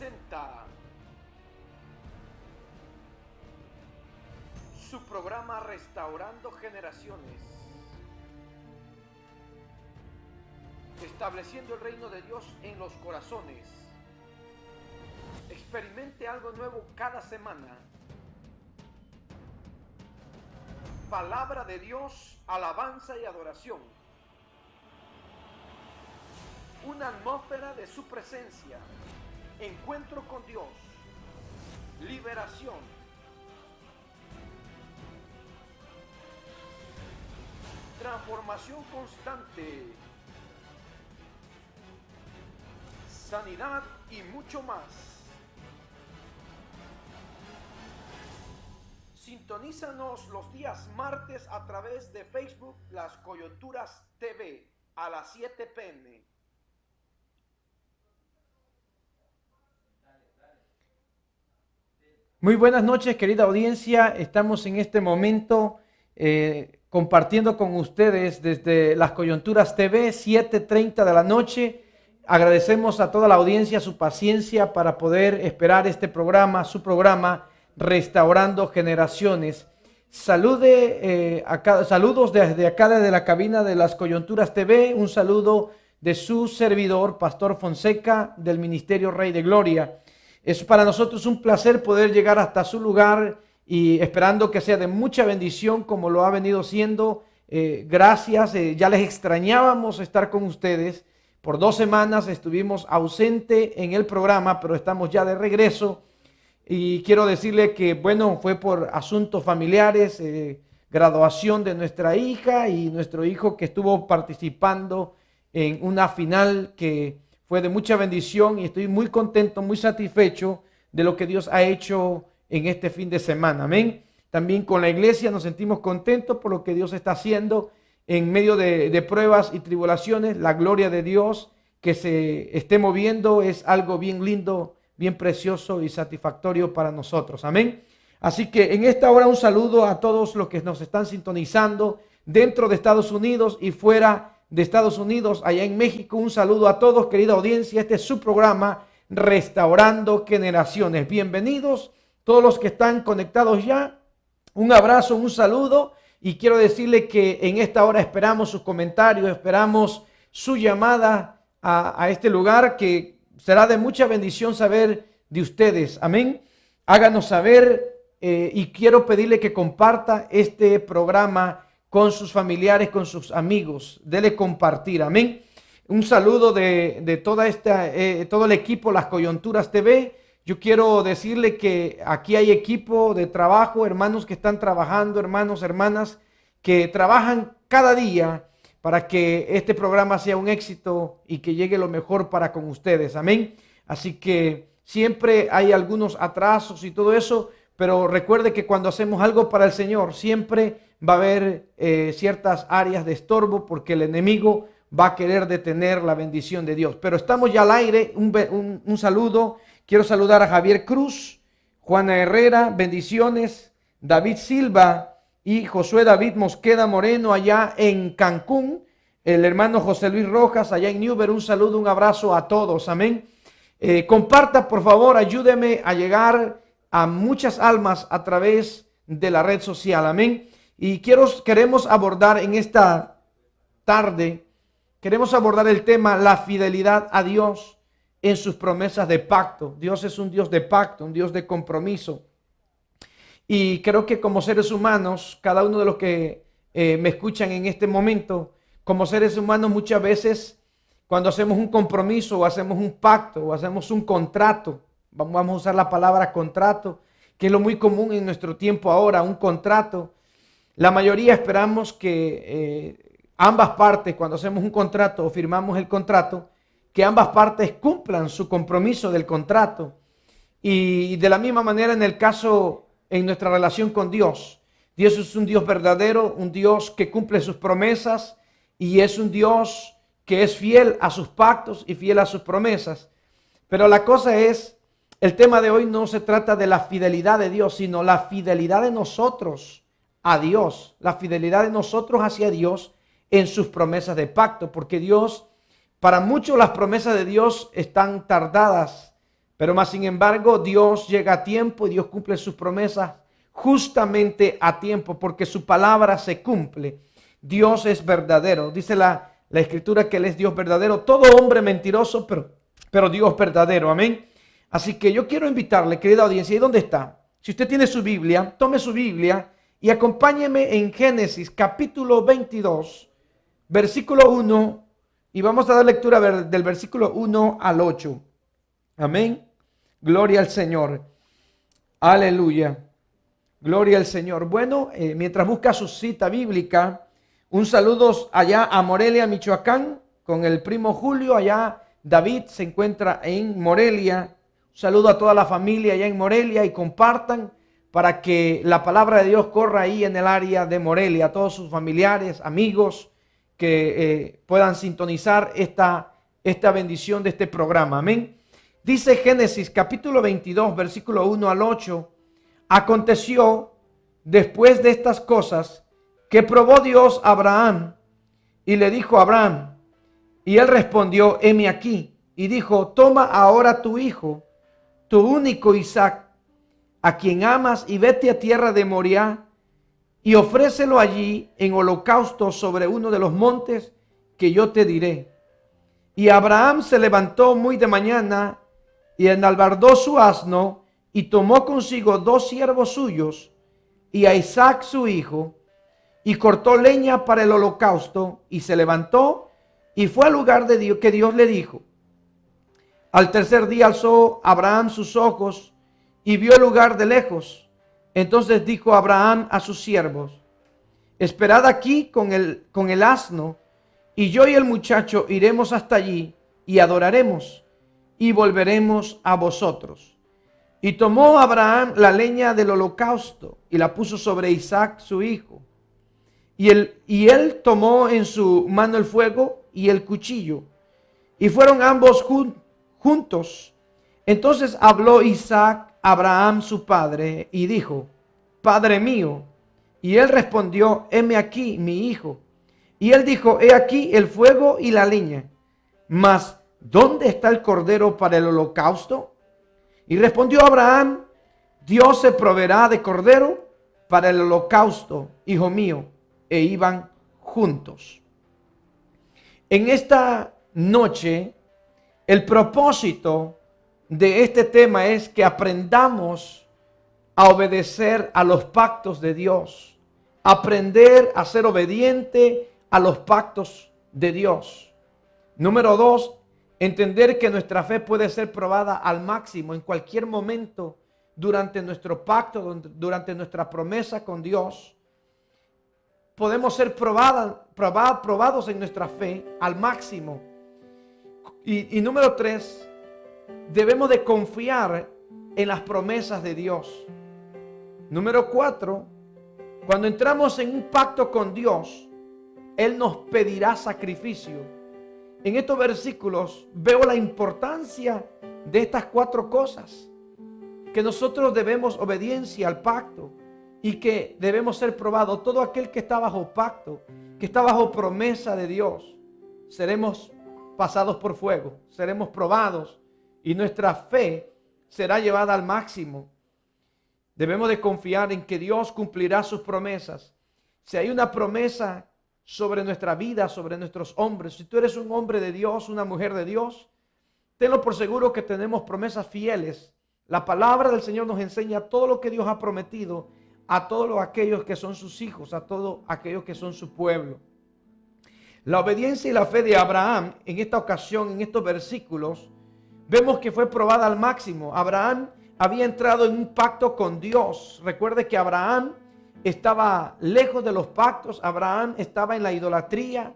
presenta su programa Restaurando Generaciones, estableciendo el reino de Dios en los corazones. Experimente algo nuevo cada semana. Palabra de Dios, alabanza y adoración. Una atmósfera de su presencia. Encuentro con Dios. Liberación. Transformación constante. Sanidad y mucho más. Sintonízanos los días martes a través de Facebook, Las Coyunturas TV, a las 7 p.m. Muy buenas noches, querida audiencia. Estamos en este momento compartiendo con ustedes desde Las Coyunturas TV, 7:30 de la noche. Agradecemos a toda la audiencia su paciencia para poder esperar este programa, su programa Restaurando Generaciones. Saludos desde acá, desde la cabina de Las Coyunturas TV. Un saludo de su servidor, Pastor Fonseca, del Ministerio Rey de Gloria. Es para nosotros un placer poder llegar hasta su lugar y esperando que sea de mucha bendición como lo ha venido siendo. Gracias, ya les extrañábamos estar con ustedes. Por 2 semanas estuvimos ausentes en el programa, pero estamos ya de regreso. Y quiero decirle que, bueno, fue por asuntos familiares, graduación de nuestra hija y nuestro hijo que estuvo participando en una final que fue de mucha bendición y estoy muy contento, muy satisfecho de lo que Dios ha hecho en este fin de semana. Amén. También con la iglesia nos sentimos contentos por lo que Dios está haciendo en medio de pruebas y tribulaciones. La gloria de Dios que se esté moviendo es algo bien lindo, bien precioso y satisfactorio para nosotros. Amén. Así que en esta hora un saludo a todos los que nos están sintonizando dentro de Estados Unidos y fuera de Estados Unidos, allá en México. Un saludo a todos, querida audiencia. Este es su programa Restaurando Generaciones. Bienvenidos todos los que están conectados ya. Un abrazo, un saludo, y quiero decirle que en esta hora esperamos sus comentarios, esperamos su llamada a este lugar, que será de mucha bendición saber de ustedes. Amén. Háganos saber y quiero pedirle que comparta este programa con sus familiares, con sus amigos. Dele compartir. Amén. Un saludo de todo el equipo Las Coyunturas TV. Yo quiero decirle que aquí hay equipo de trabajo, hermanos que están trabajando, hermanos, hermanas, que trabajan cada día para que este programa sea un éxito y que llegue lo mejor para con ustedes. Amén. Así que siempre hay algunos atrasos y todo eso, pero recuerde que cuando hacemos algo para el Señor, siempre va a haber ciertas áreas de estorbo porque el enemigo va a querer detener la bendición de Dios. Pero estamos ya al aire. Un saludo. Quiero saludar a Javier Cruz, Juana Herrera, bendiciones, David Silva y Josué David Mosqueda Moreno allá en Cancún, el hermano José Luis Rojas allá en Newber. Un saludo, un abrazo a todos. Amén. Comparta, por favor, ayúdeme a llegar a muchas almas a través de la red social. Amén. Y queremos abordar en esta tarde, queremos abordar el tema la fidelidad a Dios en sus promesas de pacto. Dios es un Dios de pacto, un Dios de compromiso. Y creo que como seres humanos, cada uno de los que me escuchan en este momento, como seres humanos muchas veces cuando hacemos un compromiso o hacemos un pacto o hacemos un contrato, vamos a usar la palabra contrato, que es lo muy común en nuestro tiempo ahora, un contrato. La mayoría esperamos que ambas partes, cuando hacemos un contrato o firmamos el contrato, que ambas partes cumplan su compromiso del contrato. Y de la misma manera en el caso, en nuestra relación con Dios. Dios es un Dios verdadero, un Dios que cumple sus promesas y es un Dios que es fiel a sus pactos y fiel a sus promesas. Pero la cosa es, el tema de hoy no se trata de la fidelidad de Dios, sino la fidelidad de nosotros a Dios, la fidelidad de nosotros hacia Dios en sus promesas de pacto, porque Dios, para muchos las promesas de Dios están tardadas, Pero más sin embargo, Dios llega a tiempo y Dios cumple sus promesas justamente a tiempo, porque su palabra se cumple. Dios es verdadero. Dice la Escritura que Él es Dios verdadero. Todo hombre mentiroso, pero Dios verdadero. Amén. Así que yo quiero invitarle, querida audiencia, ¿y dónde está? Si usted tiene su Biblia, tome su Biblia y acompáñeme en Génesis capítulo 22, versículo 1, y vamos a dar lectura del versículo 1 al 8. Amén. Gloria al Señor. Aleluya. Gloria al Señor. Bueno, mientras busca su cita bíblica, un saludo allá a Morelia, Michoacán, con el primo Julio. Allá David se encuentra en Morelia. Un saludo a toda la familia allá en Morelia y compartan para que la palabra de Dios corra ahí en el área de Morelia. A todos sus familiares, amigos que puedan sintonizar esta bendición de este programa. Amén. Dice Génesis capítulo 22, versículo 1 al 8. Aconteció después de estas cosas que probó Dios a Abraham y le dijo a Abraham, y él respondió, heme aquí, y dijo, toma ahora tu hijo, tu único Isaac, a quien amas, y vete a tierra de Moriah y ofrécelo allí en holocausto sobre uno de los montes que yo te diré. Y Abraham se levantó muy de mañana y enalbardó su asno y tomó consigo 2 siervos suyos y a Isaac su hijo y cortó leña para el holocausto y se levantó y fue al lugar de Dios que Dios le dijo. Al tercer día alzó Abraham sus ojos y vio el lugar de lejos. Entonces dijo Abraham a sus siervos, esperad aquí con el asno, y yo y el muchacho iremos hasta allí y adoraremos y volveremos a vosotros. Y tomó Abraham la leña del holocausto y la puso sobre Isaac su hijo. Y él tomó en su mano el fuego y el cuchillo, y fueron ambos juntos. Entonces habló Isaac a Abraham su padre y dijo, Padre mío. Y él respondió, heme aquí mi hijo. Y él dijo, he aquí el fuego y la leña, mas ¿dónde está el cordero para el holocausto? Y respondió Abraham, Dios se proveerá de cordero para el holocausto, hijo mío. E iban juntos. En esta noche, el propósito de este tema es que aprendamos a obedecer a los pactos de Dios, aprender a ser obediente a los pactos de Dios. Número 2, entender que nuestra fe puede ser probada al máximo en cualquier momento durante nuestro pacto, durante nuestra promesa con Dios. Podemos ser probados en nuestra fe al máximo. Y número 3, debemos de confiar en las promesas de Dios. Número 4, cuando entramos en un pacto con Dios, Él nos pedirá sacrificio. En estos versículos veo la importancia de estas 4 cosas. Que nosotros debemos obediencia al pacto y que debemos ser probados. Todo aquel que está bajo pacto, que está bajo promesa de Dios, seremos pasados por fuego, seremos probados y nuestra fe será llevada al máximo. Debemos de confiar en que Dios cumplirá sus promesas. Si hay una promesa sobre nuestra vida, sobre nuestros hombres, si tú eres un hombre de Dios, una mujer de Dios, tenlo por seguro que tenemos promesas fieles. La palabra del Señor nos enseña todo lo que Dios ha prometido a todos aquellos que son sus hijos, a todos aquellos que son su pueblo. La obediencia y la fe de Abraham en esta ocasión, en estos versículos, vemos que fue probada al máximo. Abraham había entrado en un pacto con Dios. Recuerde que Abraham estaba lejos de los pactos. Abraham estaba en la idolatría.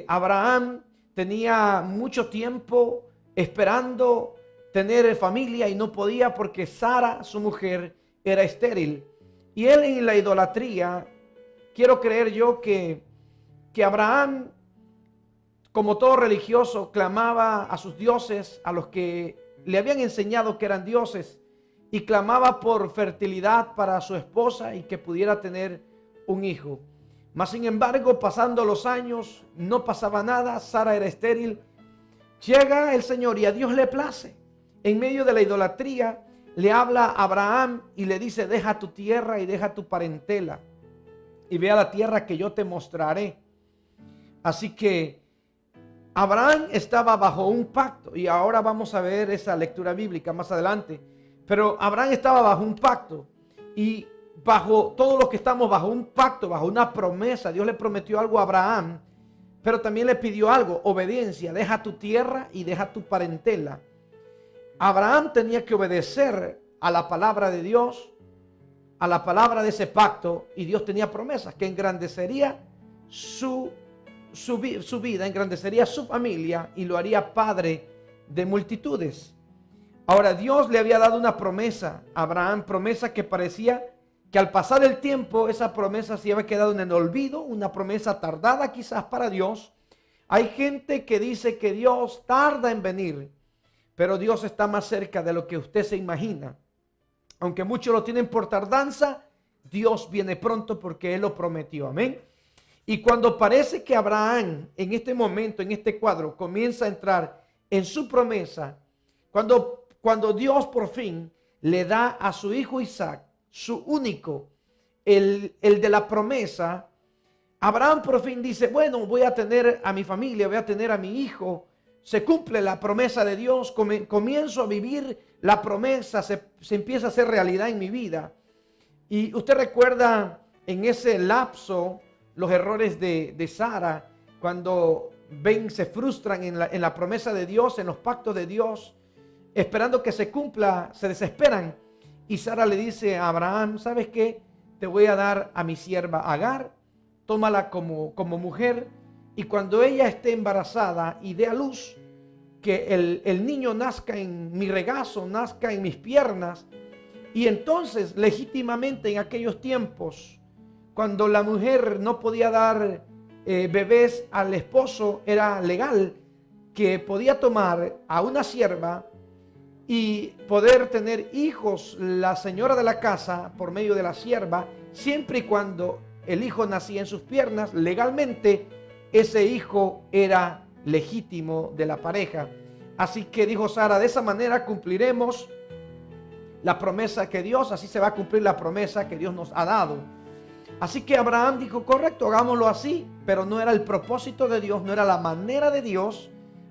Abraham tenía mucho tiempo esperando tener familia y no podía porque Sara, su mujer, era estéril. Y él en la idolatría, quiero creer yo que Abraham, como todo religioso, clamaba a sus dioses, a los que le habían enseñado que eran dioses, y clamaba por fertilidad para su esposa y que pudiera tener un hijo. Mas sin embargo, pasando los años, no pasaba nada. Sara era estéril. Llega el Señor y a Dios le place. en medio de la idolatría, le habla a Abraham y le dice: deja tu tierra y deja tu parentela y ve a la tierra que yo te mostraré. Así que Abraham estaba bajo un pacto, y ahora vamos a ver esa lectura bíblica más adelante. Pero Abraham estaba bajo un pacto, y bajo todos los que estamos bajo un pacto, bajo una promesa. Dios le prometió algo a Abraham, pero también le pidió algo: obediencia. Deja tu tierra y deja tu parentela. Abraham tenía que obedecer a la palabra de Dios, a la palabra de ese pacto, y Dios tenía promesas que engrandecería su vida, engrandecería su familia y lo haría padre de multitudes. Ahora, Dios le había dado una promesa a Abraham, promesa que parecía que al pasar el tiempo esa promesa se había quedado en el olvido, una promesa tardada quizás para Dios. Hay gente que dice que Dios tarda en venir, pero Dios está más cerca de lo que usted se imagina. Aunque muchos lo tienen por tardanza, Dios viene pronto porque Él lo prometió. Amén. Y cuando parece que Abraham en este momento, en este cuadro, comienza a entrar en su promesa, cuando Dios por fin le da a su hijo Isaac, su único, el de la promesa, Abraham por fin dice: bueno, voy a tener a mi familia, voy a tener a mi hijo. Se cumple la promesa de Dios, comienzo a vivir la promesa, se empieza a hacer realidad en mi vida. Y usted recuerda en ese lapso los errores de Sara, cuando se frustran en la promesa de Dios, en los pactos de Dios, esperando que se cumpla, se desesperan. Y Sara le dice a Abraham: ¿sabes qué? Te voy a dar a mi sierva Agar, tómala como mujer, y cuando ella esté embarazada y dé a luz, que el niño nazca en mi regazo, nazca en mis piernas. Y entonces, legítimamente, en aquellos tiempos, cuando la mujer no podía dar bebés al esposo, era legal que podía tomar a una sierva y poder tener hijos la señora de la casa por medio de la sierva, siempre y cuando el hijo nacía en sus piernas. Legalmente ese hijo era legítimo de la pareja. Así que dijo Sara: de esa manera cumpliremos la promesa que Dios, así se va a cumplir la promesa que Dios nos ha dado. Así que Abraham dijo: correcto, hagámoslo así. Pero no era el propósito de Dios, no era la manera de Dios.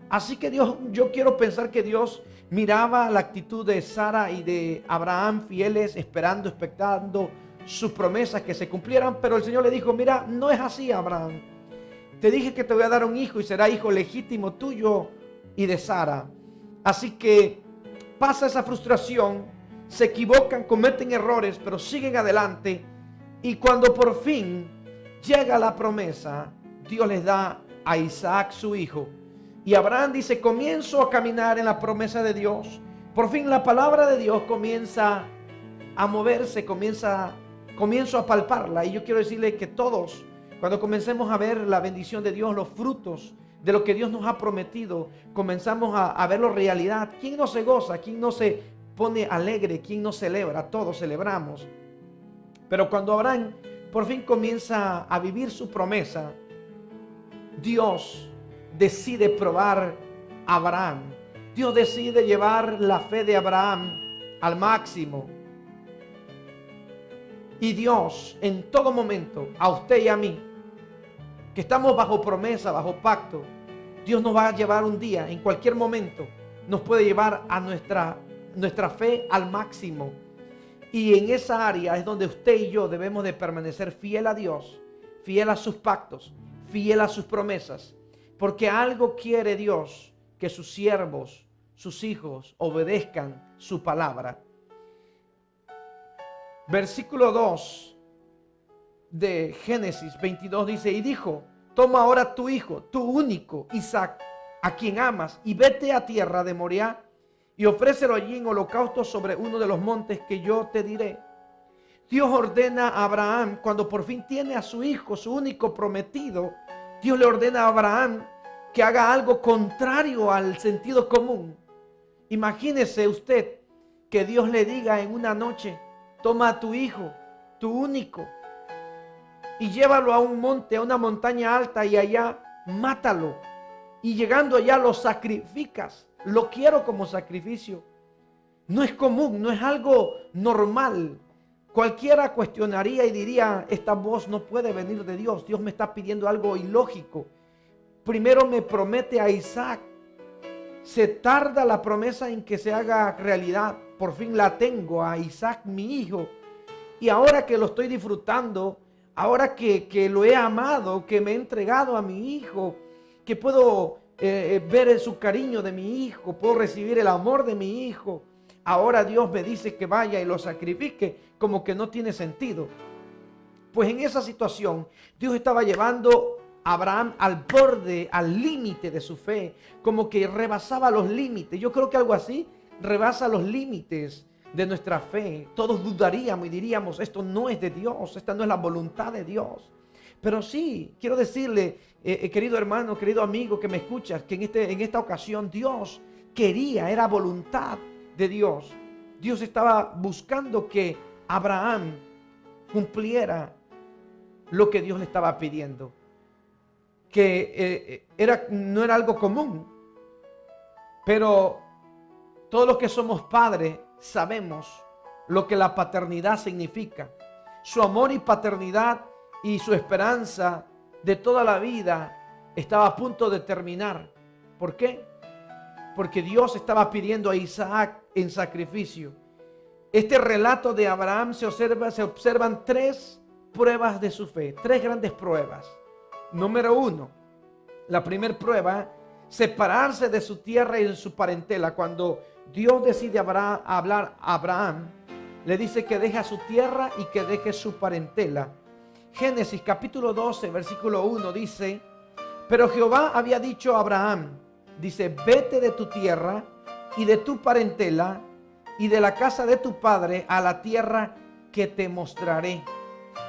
Así que yo quiero pensar que Dios miraba la actitud de Sara y de Abraham, fieles, esperando, expectando sus promesas que se cumplieran. Pero el Señor le dijo: mira, no es así, Abraham. Te dije que te voy a dar un hijo y será hijo legítimo tuyo y de Sara. Así que pasa esa frustración, se equivocan, cometen errores, pero siguen adelante. Y cuando por fin llega la promesa, Dios les da a Isaac su hijo. Y Abraham dice: comienzo a caminar en la promesa de Dios. Por fin la palabra de Dios comienza a moverse, comienzo a palparla. Y yo quiero decirle que todos, cuando comencemos a ver la bendición de Dios, los frutos de lo que Dios nos ha prometido, comenzamos a verlo realidad. ¿Quién no se goza? ¿Quién no se pone alegre? ¿Quién no celebra? Todos celebramos. Pero cuando Abraham por fin comienza a vivir su promesa, Dios decide probar a Abraham. Dios decide llevar la fe de Abraham al máximo. Y Dios en todo momento, a usted y a mí, que estamos bajo promesa, bajo pacto, Dios nos va a llevar un día, en cualquier momento, nos puede llevar a nuestra fe al máximo. Y en esa área es donde usted y yo debemos de permanecer fiel a Dios, fiel a sus pactos, fiel a sus promesas. Porque algo quiere Dios, que sus siervos, sus hijos, obedezcan su palabra. Versículo 2 de Génesis 22 dice: y dijo: toma ahora tu hijo, tu único Isaac, a quien amas, y vete a tierra de Moriah, y ofrécelo allí en holocausto sobre uno de los montes que yo te diré. Dios ordena a Abraham, cuando por fin tiene a su hijo, su único prometido, Dios le ordena a Abraham que haga algo contrario al sentido común. Imagínese usted que Dios le diga en una noche: toma a tu hijo, tu único, y llévalo a un monte, a una montaña alta, y allá mátalo. Y llegando allá lo sacrificas. Lo quiero como sacrificio. No es común, no es algo normal. Cualquiera cuestionaría y diría, esta voz no puede venir de Dios. Dios me está pidiendo algo ilógico. Primero me promete a Isaac. Se tarda la promesa en que se haga realidad. Por fin la tengo a Isaac, mi hijo. Y ahora que lo estoy disfrutando, ahora que lo he amado, que me he entregado a mi hijo, que puedo ver su cariño de mi hijo, puedo recibir el amor de mi hijo. Ahora Dios me dice que vaya y lo sacrifique, como que no tiene sentido. Pues en esa situación, Dios estaba llevando a Abraham al borde, al límite de su fe, como que rebasaba los límites. Yo creo que algo así rebasa los límites de nuestra fe. Todos dudaríamos y diríamos, esto no es de Dios, esta no es la voluntad de Dios. Pero sí, quiero decirle, querido hermano, querido amigo que me escuchas, que en esta ocasión Dios quería, era voluntad de Dios. Dios estaba buscando que Abraham cumpliera lo que Dios le estaba pidiendo. Que no era algo común. Pero todos los que somos padres sabemos lo que la paternidad significa. Su amor y paternidad y su esperanza de toda la vida estaba a punto de terminar. ¿Por qué? Porque Dios estaba pidiendo a Isaac en sacrificio. Este relato de Abraham se observan tres pruebas de su fe, tres grandes pruebas. Número uno, la primera prueba, separarse de su tierra y de su parentela. Cuando Dios decide hablar a Abraham, le dice que deje su tierra y que deje su parentela. Génesis capítulo 12, versículo 1 dice, pero Jehová había dicho a Abraham, dice, vete de tu tierra y de tu parentela y de la casa de tu padre a la tierra que te mostraré.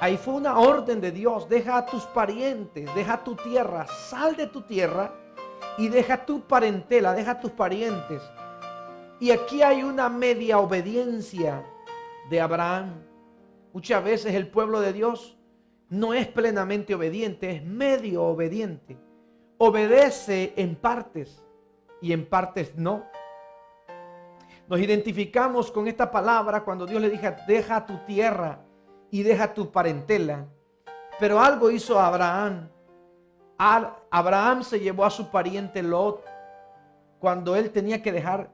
Ahí fue una orden de Dios, deja a tus parientes, deja tu tierra, sal de tu tierra y deja tu parentela, deja a tus parientes. Y aquí hay una media obediencia de Abraham. Muchas veces el pueblo de Dios no es plenamente obediente, es medio obediente. Obedece en partes y en partes no. Nos identificamos con esta palabra cuando Dios le dijo, deja tu tierra y deja tu parentela. Pero algo hizo Abraham. Abraham se llevó a su pariente Lot cuando él tenía que dejar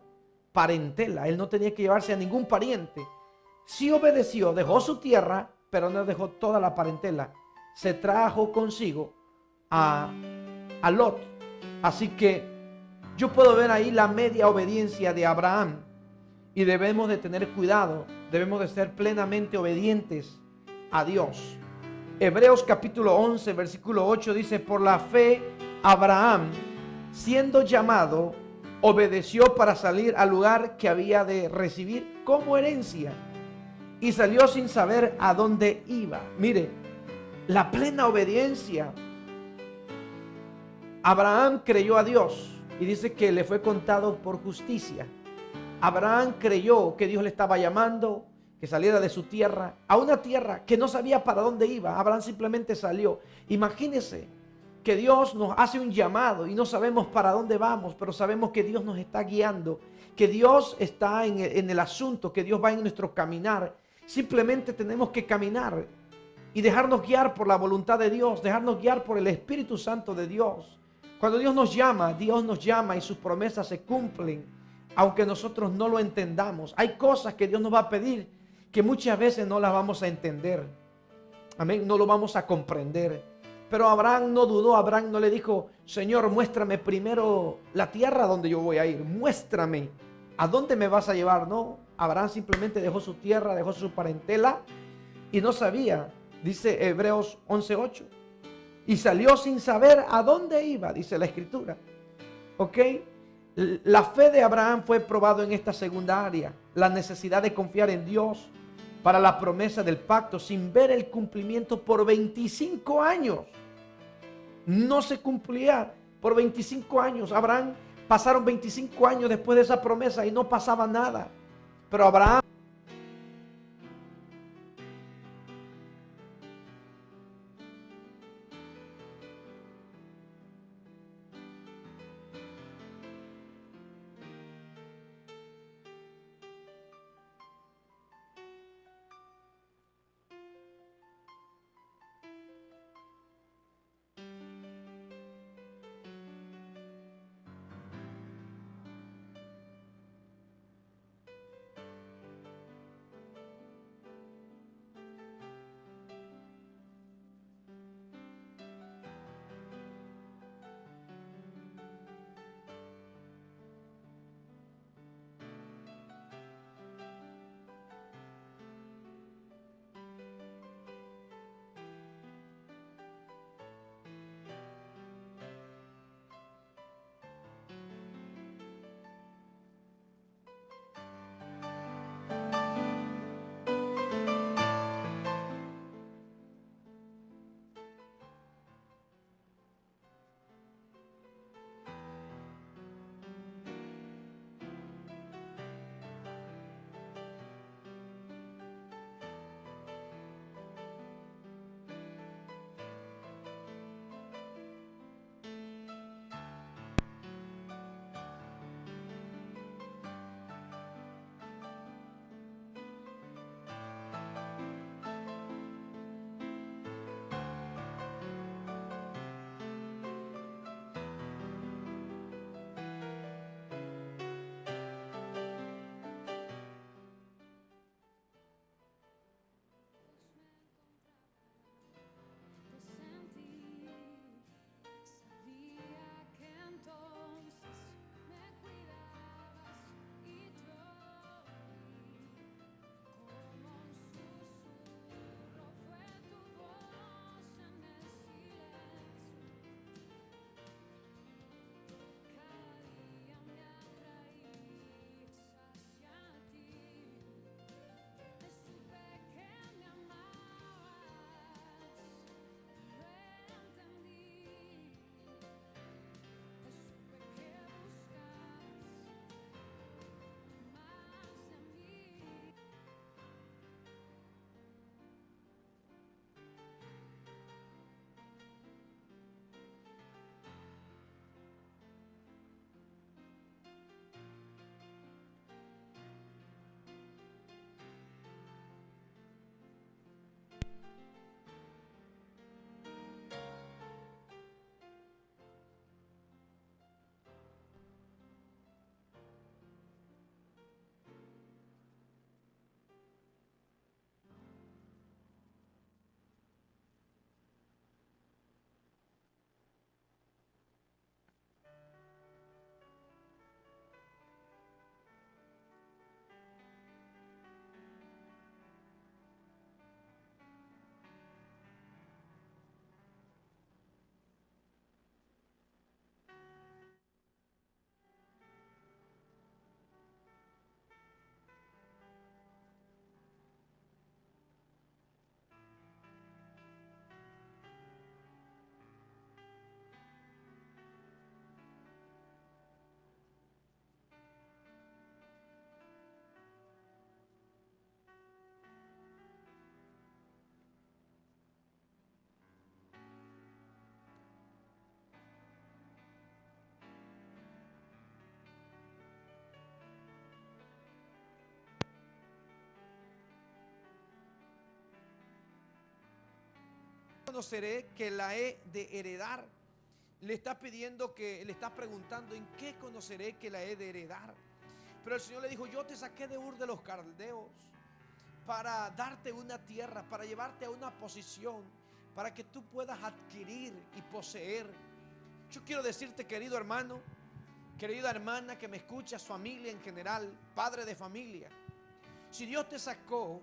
parentela. Él no tenía que llevarse a ningún pariente. Sí obedeció, dejó su tierra, pero no dejó toda la parentela. Se trajo consigo a Lot. Así que yo puedo ver ahí la media obediencia de Abraham. Y debemos de tener cuidado, debemos de ser plenamente obedientes a Dios. Hebreos capítulo 11, versículo 8 dice, por la fe Abraham, siendo llamado, obedeció para salir al lugar que había de recibir como herencia. Y salió sin saber a dónde iba. Mire, la plena obediencia. Abraham creyó a Dios y dice que le fue contado por justicia. Abraham creyó que Dios le estaba llamando, que saliera de su tierra, a una tierra que no sabía para dónde iba. Abraham simplemente salió. Imagínese que Dios nos hace un llamado y no sabemos para dónde vamos, pero sabemos que Dios nos está guiando, que Dios está en el asunto, que Dios va en nuestro caminar. Simplemente tenemos que caminar y dejarnos guiar por la voluntad de Dios, dejarnos guiar por el Espíritu Santo de Dios. Cuando Dios nos llama y sus promesas se cumplen, aunque nosotros no lo entendamos. Hay cosas que Dios nos va a pedir que muchas veces no las vamos a entender. Amén, no lo vamos a comprender. Pero Abraham no dudó, Abraham no le dijo, Señor, muéstrame primero la tierra donde yo voy a ir, muéstrame a dónde me vas a llevar. No, Abraham simplemente dejó su tierra, dejó su parentela y no sabía, dice Hebreos 11:8. Y salió sin saber a dónde iba, dice la escritura. ¿Ok? La fe de Abraham fue probado en esta segunda área, la necesidad de confiar en Dios para la promesa del pacto sin ver el cumplimiento por 25 años. No se cumplía por 25 años. Abraham pasaron 25 años después de esa promesa y no pasaba nada. Pero Abraham conoceré que la he de heredar? Le está pidiendo le está preguntando, ¿en qué conoceré que la he de heredar? Pero el Señor le dijo, yo te saqué de Ur de los Caldeos para darte una tierra, para llevarte a una posición, para que tú puedas adquirir y poseer. Yo quiero decirte, querido hermano, querida hermana que me escuchas, familia en general, padre de familia, si Dios te sacó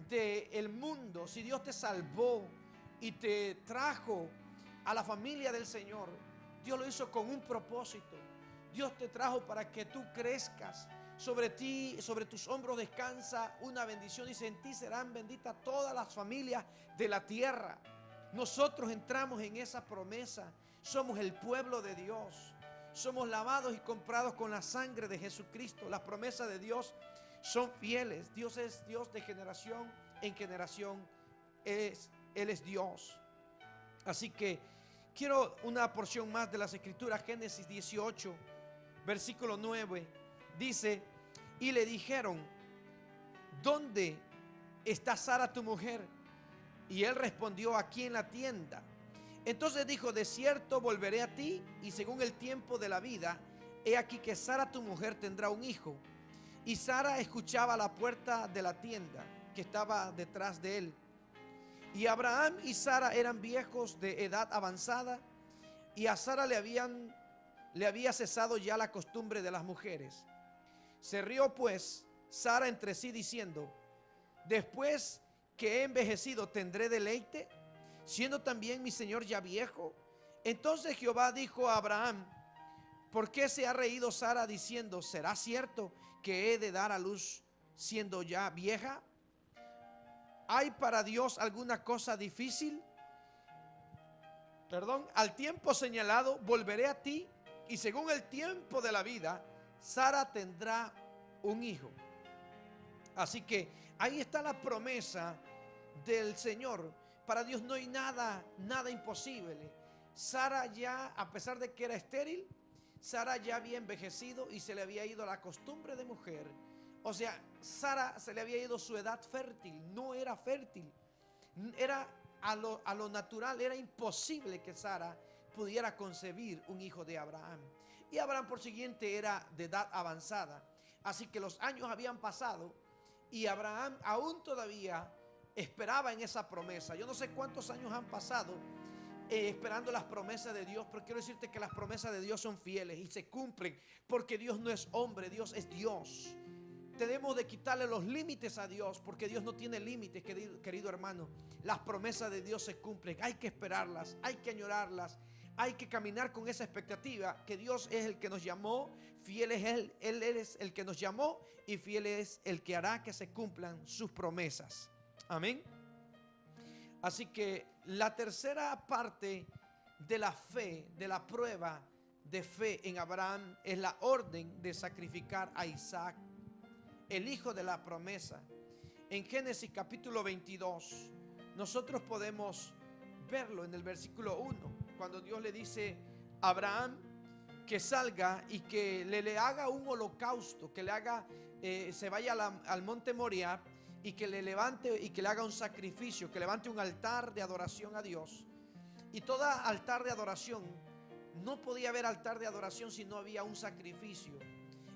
del mundo, si Dios te salvó y te trajo a la familia del Señor, Dios lo hizo con un propósito. Dios te trajo para que tú crezcas. Sobre ti, sobre tus hombros descansa una bendición. Dice, en ti serán benditas todas las familias de la tierra. Nosotros entramos en esa promesa. Somos el pueblo de Dios. Somos lavados y comprados con la sangre de Jesucristo. Las promesas de Dios son fieles. Dios es Dios de generación en generación. Él es Dios. Así que quiero una porción más de las Escrituras. Génesis 18, versículo 9. Dice, y le dijeron, ¿dónde está Sara tu mujer? Y él respondió, aquí en la tienda. Entonces dijo, de cierto volveré a ti, y según el tiempo de la vida, he aquí que Sara tu mujer tendrá un hijo. Y Sara escuchaba a la puerta de la tienda que estaba detrás de él. Y Abraham y Sara eran viejos de edad avanzada, y a Sara le había cesado ya la costumbre de las mujeres. Se rió pues Sara entre sí diciendo, después que he envejecido tendré deleite, siendo también mi señor ya viejo. Entonces Jehová dijo a Abraham, ¿por qué se ha reído Sara diciendo, será cierto que he de dar a luz siendo ya vieja? ¿Hay para Dios alguna cosa difícil? Al tiempo señalado volveré a ti, y según el tiempo de la vida, Sara tendrá un hijo. Así que ahí está la promesa del Señor. Para Dios no hay nada imposible. Sara ya, a pesar de que era estéril, Sara ya había envejecido y se le había ido la costumbre de mujer. O sea, Sara se le había ido su edad fértil, no era fértil. Era a lo natural, era imposible que Sara pudiera concebir un hijo de Abraham. Y Abraham por siguiente era de edad avanzada. Así que los años habían pasado y Abraham aún todavía esperaba en esa promesa. Yo no sé cuántos años han pasado esperando las promesas de Dios, pero quiero decirte que las promesas de Dios son fieles y se cumplen, porque Dios no es hombre, Dios es Dios. Tenemos de quitarle los límites a Dios, porque Dios no tiene límites, querido hermano. Las promesas de Dios se cumplen, hay que esperarlas, hay que añorarlas, hay que caminar con esa expectativa que Dios es el que nos llamó, fiel es Él es el que nos llamó y fiel es el que hará que se cumplan sus promesas. Amén. Así que la tercera parte de la fe, de la prueba de fe en Abraham, es la orden de sacrificar a Isaac, el hijo de la promesa. En Génesis capítulo 22, nosotros podemos verlo en el versículo 1, cuando Dios le dice a Abraham que salga y que le haga un holocausto, que le haga, se vaya al monte Moriah y que le levante y que le haga un sacrificio, que levante un altar de adoración a Dios. Y toda altar de adoración, no podía haber altar de adoración si no había un sacrificio.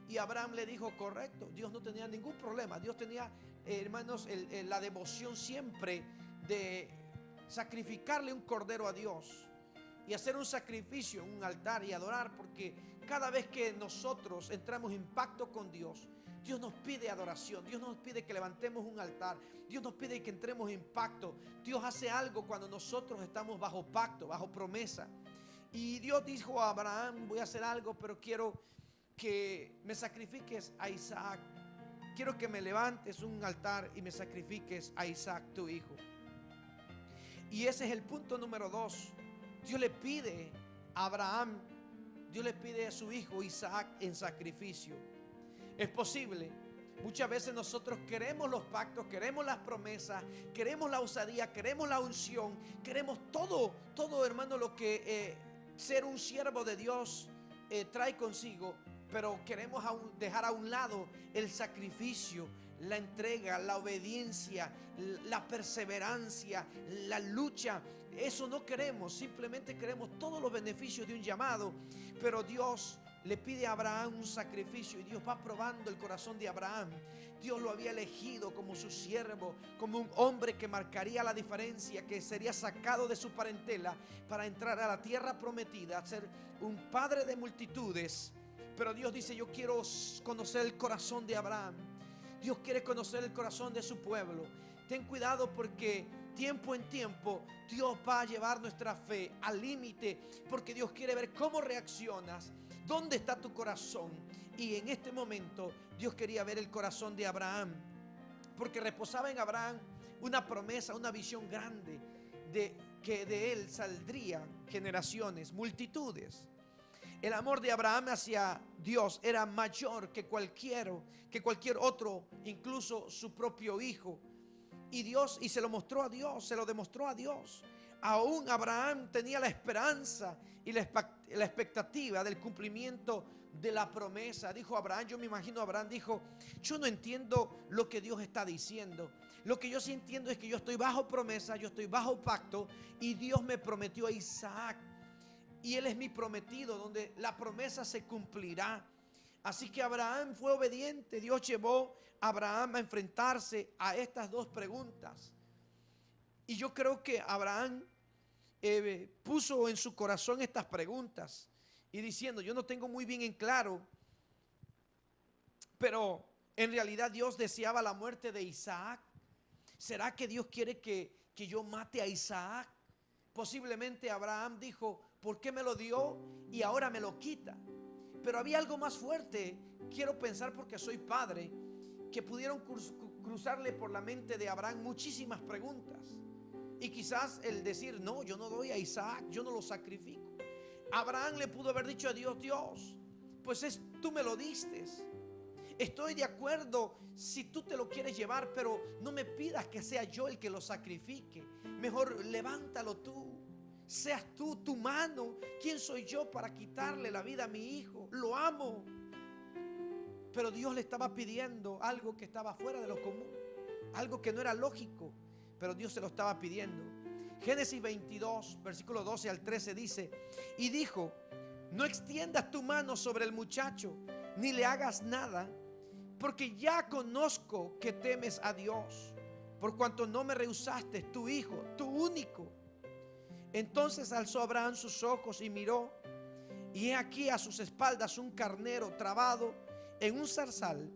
Y Abraham le dijo, correcto, Dios no tenía ningún problema. Dios tenía, hermanos, la devoción siempre de sacrificarle un cordero a Dios y hacer un sacrificio en un altar y adorar, porque cada vez que nosotros entramos en pacto con Dios, Dios nos pide adoración, Dios nos pide que levantemos un altar, Dios nos pide que entremos en pacto. Dios hace algo cuando nosotros estamos bajo pacto, bajo promesa. Y Dios dijo a Abraham, voy a hacer algo, pero quiero que me sacrifiques a Isaac. Quiero que me levantes un altar y me sacrifiques a Isaac, tu hijo. Y ese es el punto número 2. Dios le pide a Abraham, Dios le pide a su hijo Isaac en sacrificio. Es posible, muchas veces nosotros queremos los pactos, queremos las promesas, queremos la osadía, queremos la unción, queremos todo hermano, lo que ser un siervo de Dios trae consigo. pero queremos dejar a un lado el sacrificio, la entrega, la obediencia, la perseverancia, la lucha. Eso no queremos, simplemente queremos todos los beneficios de un llamado. Pero Dios le pide a Abraham un sacrificio y Dios va probando el corazón de Abraham. Dios lo había elegido como su siervo, como un hombre que marcaría la diferencia, que sería sacado de su parentela para entrar a la tierra prometida, a ser un padre de multitudes. Pero Dios dice: yo quiero conocer el corazón de Abraham. Dios quiere conocer el corazón de su pueblo. Ten cuidado, porque tiempo en tiempo Dios va a llevar nuestra fe al límite, porque Dios quiere ver cómo reaccionas, dónde está tu corazón. Y en este momento Dios quería ver el corazón de Abraham, porque reposaba en Abraham una promesa, una visión grande de que de él saldrían generaciones, multitudes. El amor de Abraham hacia Dios era mayor que cualquier otro, incluso su propio hijo. Y se lo mostró a Dios, se lo demostró a Dios. Aún Abraham tenía la esperanza y la expectativa del cumplimiento de la promesa. Dijo Abraham, yo me imagino Abraham dijo: yo no entiendo lo que Dios está diciendo. Lo que yo sí entiendo es que yo estoy bajo promesa, yo estoy bajo pacto, y Dios me prometió a Isaac. Y él es mi prometido, donde la promesa se cumplirá. Así que Abraham fue obediente. Dios llevó a Abraham a enfrentarse a estas dos preguntas. Y yo creo que Abraham puso en su corazón estas preguntas y diciendo: yo no tengo muy bien en claro, pero en realidad Dios deseaba la muerte de Isaac. ¿Será que Dios quiere que yo mate a Isaac? Posiblemente Abraham dijo: ¿por qué me lo dio y ahora me lo quita? Pero había algo más fuerte, quiero pensar, porque soy padre, que pudieron cruzarle por la mente de Abraham muchísimas preguntas. Y quizás el decir: no, yo no doy a Isaac, yo no lo sacrifico. Abraham le pudo haber dicho a Dios: Dios, pues tú me lo diste. Estoy de acuerdo si tú te lo quieres llevar, pero no me pidas que sea yo el que lo sacrifique. Mejor levántalo tú. Seas tú, tu mano. ¿Quién soy yo para quitarle la vida a mi hijo? Lo amo. Pero Dios le estaba pidiendo algo que estaba fuera de lo común, algo que no era lógico, pero Dios se lo estaba pidiendo. Génesis 22, versículo 12 al 13 dice: y dijo: no extiendas tu mano sobre el muchacho, ni le hagas nada, porque ya conozco que temes a Dios, por cuanto no me rehusaste tu hijo, tu único. Entonces alzó Abraham sus ojos y miró, y he aquí a sus espaldas un carnero trabado en un zarzal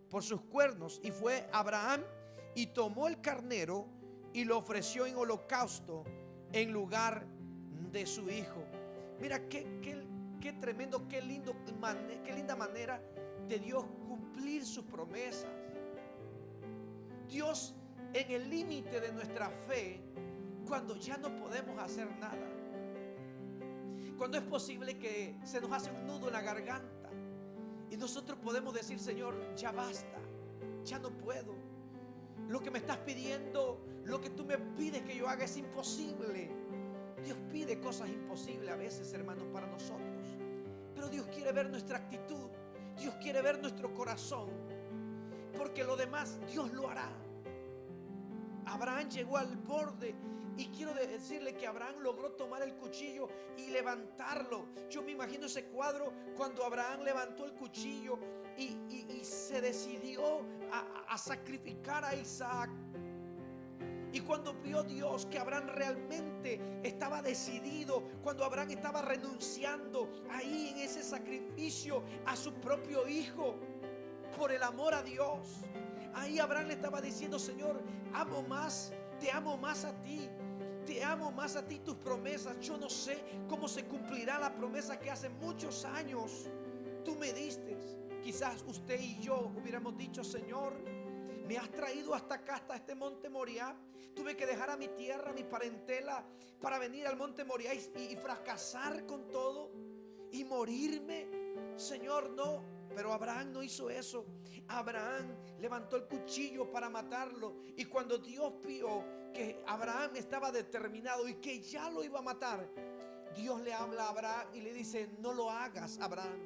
por sus cuernos. Y fue Abraham y tomó el carnero y lo ofreció en holocausto en lugar de su hijo. Mira qué tremendo, qué linda manera de Dios cumplir sus promesas. Dios, en el límite de nuestra fe, cuando ya no podemos hacer nada, cuando es posible que se nos hace un nudo en la garganta y nosotros podemos decir: Señor, ya basta, ya no puedo. Lo que me estás pidiendo, lo que tú me pides que yo haga es imposible. Dios pide cosas imposibles a veces, hermanos, para nosotros. Pero Dios quiere ver nuestra actitud. Dios quiere ver nuestro corazón, porque lo demás Dios lo hará. Abraham llegó al borde, y quiero decirle que Abraham logró tomar el cuchillo y levantarlo. Yo me imagino ese cuadro cuando Abraham levantó el cuchillo y se decidió a sacrificar a Isaac. Y cuando vio Dios que Abraham realmente estaba decidido, cuando Abraham estaba renunciando ahí en ese sacrificio a su propio hijo por el amor a Dios, ahí Abraham le estaba diciendo: Señor, amo más, te amo más a ti. Te amo más a ti, tus promesas. Yo no sé cómo se cumplirá la promesa que hace muchos años tú me diste. Quizás usted y yo hubiéramos dicho: Señor, me has traído hasta acá, hasta este monte Moriah. Tuve que dejar a mi tierra, a mi parentela, para venir al monte Moriah y fracasar con todo y morirme. Señor, no. Pero Abraham no hizo eso. Abraham levantó el cuchillo para matarlo. Y cuando Dios vio que Abraham estaba determinado y que ya lo iba a matar, Dios le habla a Abraham y le dice: no lo hagas, Abraham,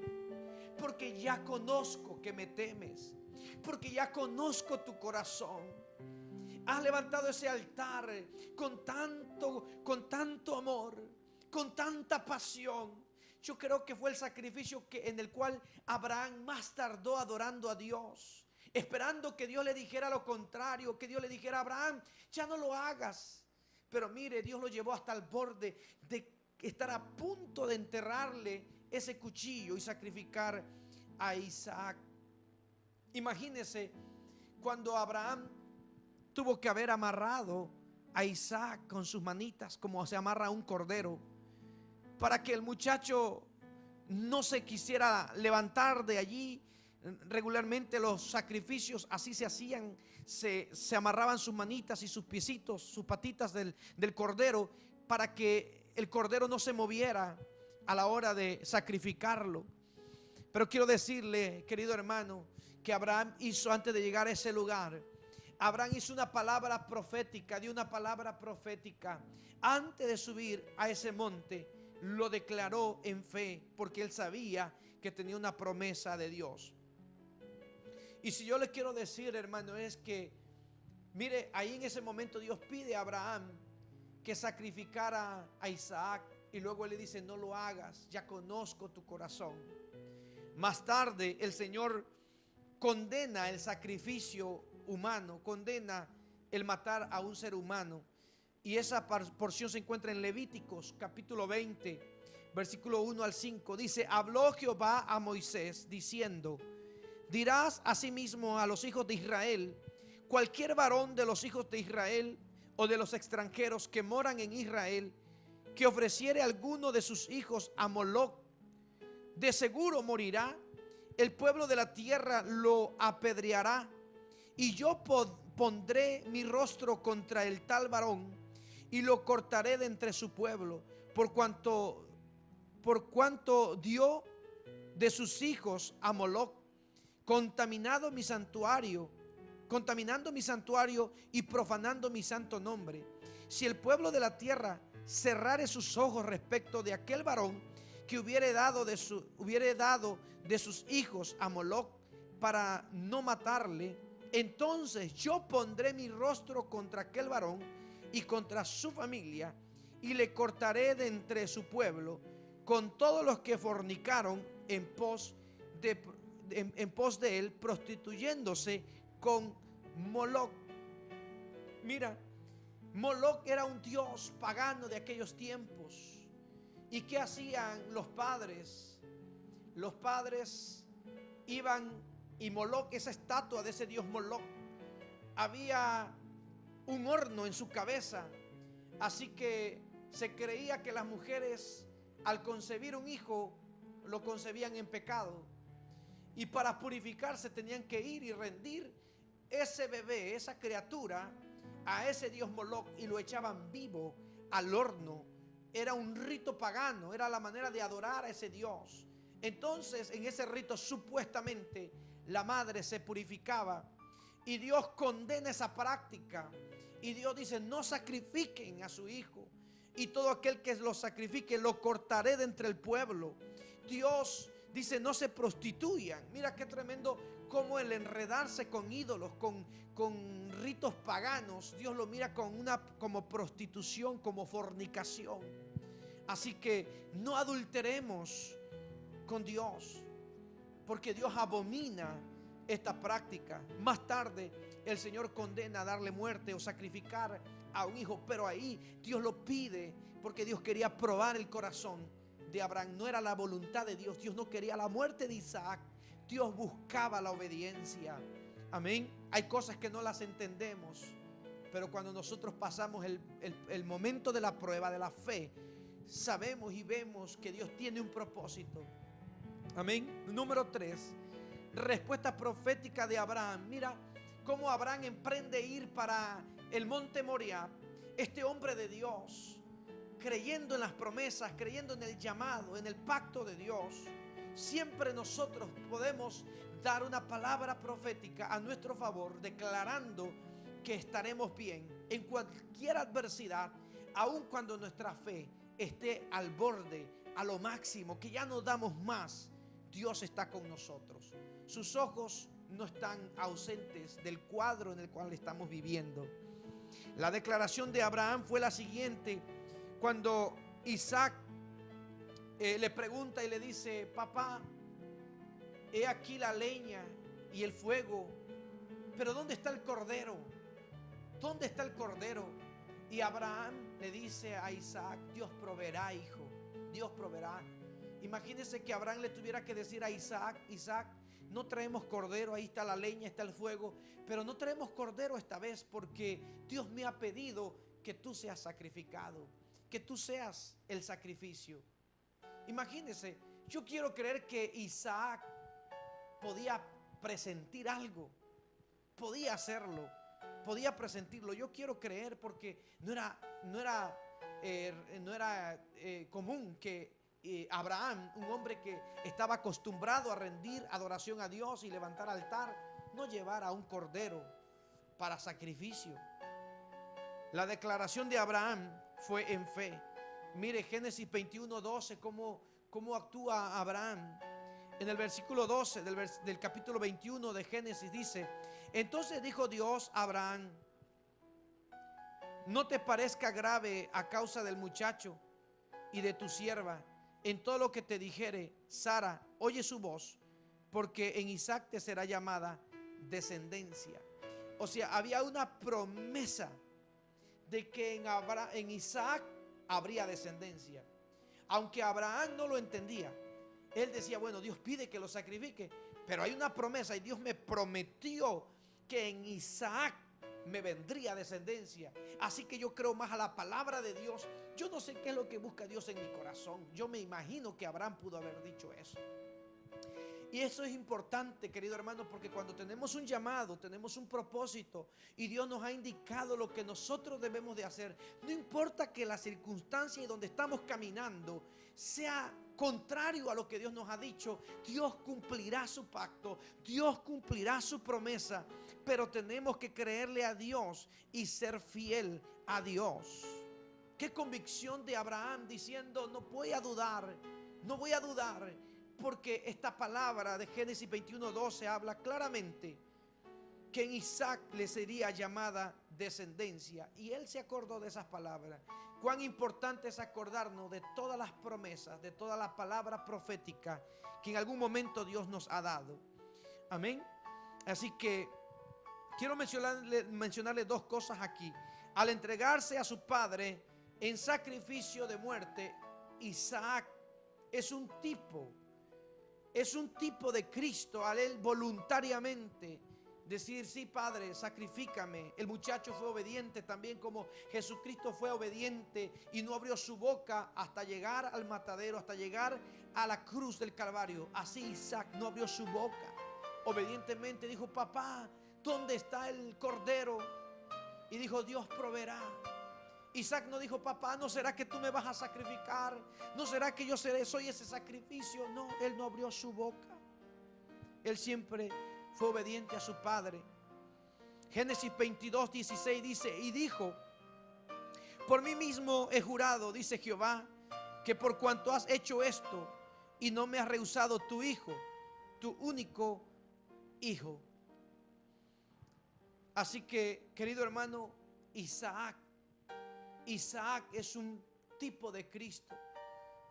porque ya conozco que me temes, porque ya conozco tu corazón. Has levantado ese altar con tanto amor, con tanta pasión. Yo creo que fue el sacrificio en el cual Abraham más tardó adorando a Dios, esperando que Dios le dijera lo contrario, que Dios le dijera: Abraham, ya no lo hagas. Pero mire, Dios lo llevó hasta el borde de estar a punto de enterrarle ese cuchillo y sacrificar a Isaac. Imagínese cuando Abraham tuvo que haber amarrado a Isaac con sus manitas, como se amarra a un cordero, para que el muchacho no se quisiera levantar de allí. Regularmente los sacrificios así se hacían, se amarraban sus manitas y sus piecitos, sus patitas del cordero, para que el cordero no se moviera a la hora de sacrificarlo. Pero quiero decirle, querido hermano, que Abraham hizo, antes de llegar a ese lugar, Abraham hizo una palabra profética, dio una palabra profética. Antes de subir a ese monte, lo declaró en fe, porque él sabía que tenía una promesa de Dios. Y si yo le quiero decir, hermano, es que, mire, ahí en ese momento Dios pide a Abraham que sacrificara a Isaac, y luego él le dice: no lo hagas, ya conozco tu corazón. Más tarde el Señor condena el sacrificio humano, condena el matar a un ser humano. Y esa porción se encuentra en Levíticos capítulo 20, versículo 1 al 5. Dice: habló Jehová a Moisés diciendo: dirás asimismo a los hijos de Israel: cualquier varón de los hijos de Israel o de los extranjeros que moran en Israel, que ofreciere alguno de sus hijos a Moloc, de seguro morirá. El pueblo de la tierra lo apedreará, y yo pondré mi rostro contra el tal varón y lo cortaré de entre su pueblo, por cuanto dio de sus hijos a Moloc, contaminando mi santuario y profanando mi santo nombre. Si el pueblo de la tierra cerrare sus ojos respecto de aquel varón que hubiere dado de sus hijos a Moloc para no matarle, entonces yo pondré mi rostro contra aquel varón y contra su familia, y le cortaré de entre su pueblo con todos los que fornicaron en pos de él, prostituyéndose con Moloc. Mira, Moloc era un dios pagano de aquellos tiempos. ¿Y qué hacían los padres? Los padres iban, y Moloc, esa estatua de ese dios Moloc, había un horno en su cabeza. Así que se creía que las mujeres, al concebir un hijo, lo concebían en pecado, y para purificarse tenían que ir y rendir ese bebé, esa criatura, a ese dios Moloc, y lo echaban vivo al horno. Era un rito pagano, era la manera de adorar a ese dios. Entonces, en ese rito supuestamente la madre se purificaba, y Dios condena esa práctica, y Dios dice: no sacrifiquen a su hijo, y todo aquel que lo sacrifique lo cortaré de entre el pueblo. Dios dice: no se prostituyan. Mira qué tremendo, como el enredarse con ídolos, con ritos paganos, Dios lo mira como prostitución, como fornicación. Así que no adulteremos con Dios, porque Dios abomina esta práctica. Más tarde el Señor condena a darle muerte o sacrificar a un hijo, pero ahí Dios lo pide porque Dios quería probar el corazón de Abraham. No era la voluntad de Dios. Dios no quería la muerte de Isaac. Dios buscaba la obediencia. Amén. Hay cosas que no las entendemos, pero cuando nosotros pasamos el momento de la prueba de la fe, sabemos y vemos que Dios tiene un propósito. Amén. Número 3, respuesta profética de Abraham. Mira cómo Abraham emprende ir para el monte Moriah. Este hombre de Dios, creyendo en las promesas, creyendo en el llamado, en el pacto de Dios. Siempre nosotros podemos dar una palabra profética a nuestro favor, declarando que estaremos bien en cualquier adversidad, aun cuando nuestra fe esté al borde, a lo máximo, que ya no damos más. Dios está con nosotros. Sus ojos no están ausentes del cuadro en el cual estamos viviendo. La declaración de Abraham fue la siguiente. Cuando Isaac le pregunta y le dice: papá, he aquí la leña y el fuego, pero ¿dónde está el cordero? ¿Dónde está el cordero? Y Abraham le dice a Isaac: Dios proveerá, hijo, Dios proveerá. Imagínense que Abraham le tuviera que decir a Isaac: Isaac, no traemos cordero, ahí está la leña, está el fuego, pero no traemos cordero esta vez porque Dios me ha pedido que tú seas sacrificado, que tú seas el sacrificio. Imagínense, yo quiero creer que Isaac podía presentir algo, podía hacerlo, podía presentirlo. Yo quiero creer, porque no era común que Abraham, un hombre que estaba acostumbrado a rendir adoración a Dios y levantar altar, no llevara un cordero para sacrificio. La declaración de Abraham fue en fe. Mire Génesis 21:12, cómo actúa Abraham. En el versículo 12 del capítulo 21 de Génesis dice: entonces dijo Dios a Abraham: no te parezca grave a causa del muchacho y de tu sierva. En todo lo que te dijere Sara, oye su voz, porque en Isaac te será llamada descendencia. O sea, había una promesa de que en Isaac habría descendencia. Aunque Abraham no lo entendía, él decía: bueno, Dios pide que lo sacrifique, pero hay una promesa y Dios me prometió que en Isaac me vendría descendencia. Así que yo creo más a la palabra de Dios. Yo no sé qué es lo que busca Dios en mi corazón. Yo me imagino que Abraham pudo haber dicho eso. Y eso es importante, querido hermano, porque cuando tenemos un llamado, tenemos un propósito y Dios nos ha indicado lo que nosotros debemos de hacer, no importa que la circunstancia y donde estamos caminando sea contrario a lo que Dios nos ha dicho, Dios cumplirá su pacto, Dios cumplirá su promesa, pero tenemos que creerle a Dios y ser fiel a Dios. Qué convicción de Abraham diciendo: no voy a dudar, no voy a dudar. Porque esta palabra de Génesis 21:12 habla claramente que en Isaac le sería llamada descendencia. Y él se acordó de esas palabras. Cuán importante es acordarnos de todas las promesas, de todas las palabras proféticas que en algún momento Dios nos ha dado. Amén. Así que quiero mencionarle dos cosas aquí. Al entregarse a su padre en sacrificio de muerte, Isaac es un tipo de Cristo. Al él voluntariamente decir: sí, Padre, sacrifícame. El muchacho fue obediente también, como Jesucristo fue obediente y no abrió su boca hasta llegar al matadero, hasta llegar a la cruz del Calvario. Así Isaac no abrió su boca. Obedientemente dijo: papá, ¿dónde está el cordero? Y dijo: Dios proveerá. Isaac no dijo: papá, ¿no será que tú me vas a sacrificar? ¿No será que yo soy ese sacrificio? No, él no abrió su boca. Él siempre fue obediente a su padre. Génesis 22:16 dice: y dijo: por mí mismo he jurado, dice Jehová, que por cuanto has hecho esto y no me has rehusado tu hijo, tu único hijo. Así que, querido hermano, Isaac es un tipo de Cristo,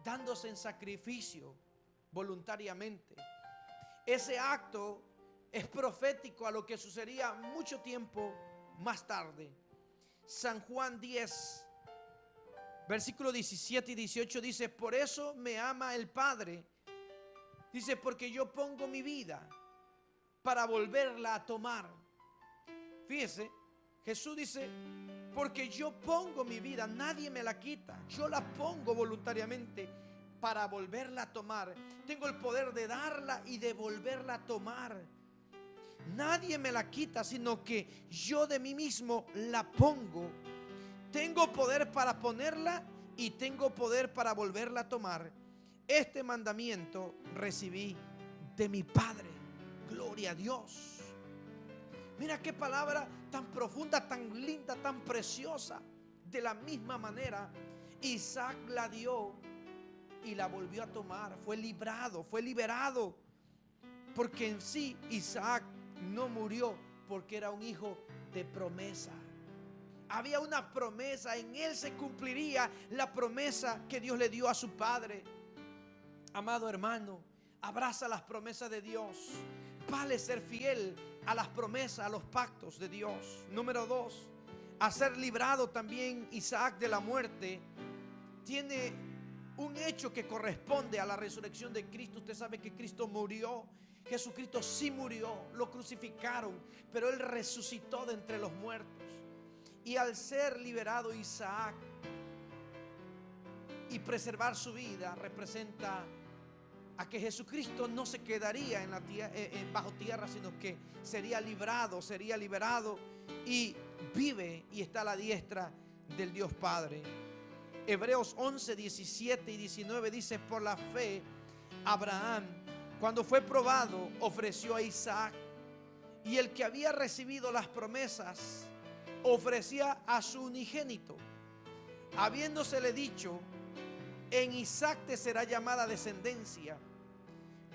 dándose en sacrificio voluntariamente. Ese acto es profético a lo que sucedería mucho tiempo más tarde. San Juan 10, versículos 17 y 18 dice: por eso me ama el Padre. Dice: porque yo pongo mi vida para volverla a tomar. Fíjese, Jesús dice: porque yo pongo mi vida, nadie me la quita, yo la pongo voluntariamente para volverla a tomar. Tengo el poder de darla y de volverla a tomar. Nadie me la quita, sino que yo de mí mismo la pongo. Tengo poder para ponerla y tengo poder para volverla a tomar. Este mandamiento recibí de mi Padre. Gloria a Dios. Mira qué palabra tan profunda, tan linda, tan preciosa. De la misma manera, Isaac la dio y la volvió a tomar. Fue librado, fue liberado. Porque en sí Isaac no murió porque era un hijo de promesa. Había una promesa, en él se cumpliría la promesa que Dios le dio a su padre. Amado hermano, abraza las promesas de Dios. Vale ser fiel a las promesas, a los pactos de Dios. Número 2, a ser librado también Isaac de la muerte, tiene un hecho que corresponde a la resurrección de Cristo. Usted sabe que Cristo murió. Jesucristo sí murió, lo crucificaron, pero Él resucitó de entre los muertos. Y al ser liberado Isaac y preservar su vida, representa a que Jesucristo no se quedaría en la bajo tierra, sino que sería librado, sería liberado y vive y está a la diestra del Dios Padre. Hebreos 11, 17 y 19 dice: por la fe Abraham, cuando fue probado, ofreció a Isaac, y el que había recibido las promesas ofrecía a su unigénito, habiéndosele dicho: en Isaac te será llamada descendencia,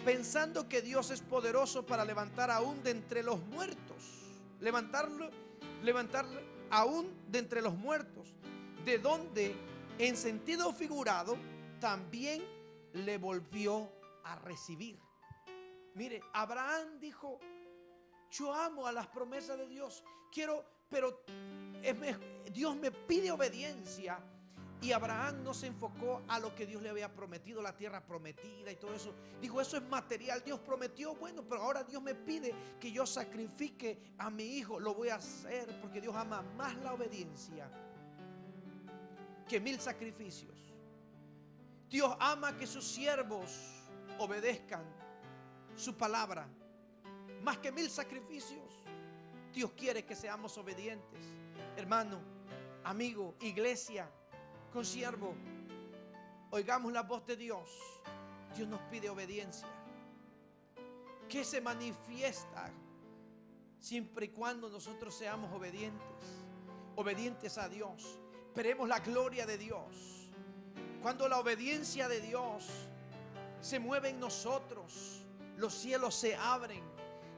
pensando que Dios es poderoso para levantar aún de entre los muertos, levantarlo aún de entre los muertos, de donde en sentido figurado también le volvió a recibir. Mire, Abraham dijo: yo amo a las promesas de Dios, pero Dios me pide obediencia. Y Abraham no se enfocó a lo que Dios le había prometido, la tierra prometida y todo eso. Dijo: eso es material, Dios prometió, bueno, pero ahora Dios me pide que yo sacrifique a mi hijo. Lo voy a hacer porque Dios ama más la obediencia que 1000 sacrificios. Dios ama que sus siervos obedezcan su palabra más que 1000 sacrificios. Dios quiere que seamos obedientes. Hermano, amigo, iglesia, consiervo, oigamos la voz de Dios. Dios nos pide obediencia, que se manifiesta siempre y cuando nosotros seamos obedientes a Dios. Esperemos la gloria de Dios. Cuando la obediencia de Dios se mueve en nosotros, los cielos se abren,